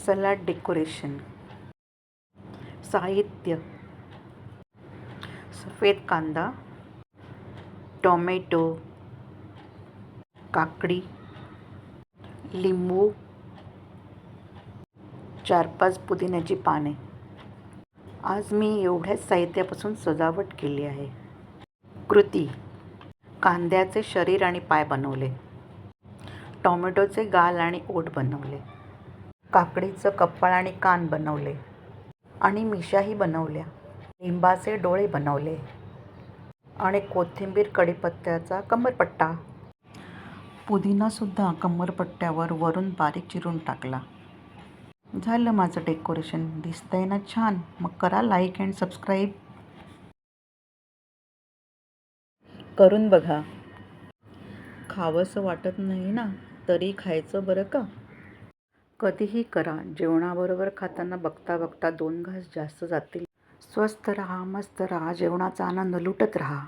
Salad decoration. साहित्य: सफेद कांदा, टोमॅटो, काकडी, लिंबू, 4-5 पुदिन्याची पाने. आज मी एवढ्याच साहित्यापासून सजावट केली आहे. कृती: कांद्याचे शरीर आणि पाय बनवले, टोमॅटोचे गाल आणि ओठ बनवले, काकडीचं कपाळ आणि कान बनवले आणि मिशाही बनवल्या, लिंबाचे डोळे बनवले आणि कोथिंबीर कढीपत्त्याचा कमरपट्टा. पुदिनासुद्धा कमरपट्ट्यावर वरून बारीक चिरून टाकला. झालं माझं डेकोरेशन. दिसतंय ना छान? मग करा लाईक अँड सबस्क्राईब. करून बघा. खावंसं वाटत नाही ना, तरी खायचं बरं का. कधीही करा. जेवणाबरोबर खाताना बघता बघता 2 घास जास्त जातील. स्वस्त रहा, मस्त रहा, जेवणाचा आनंद लुटत रहा.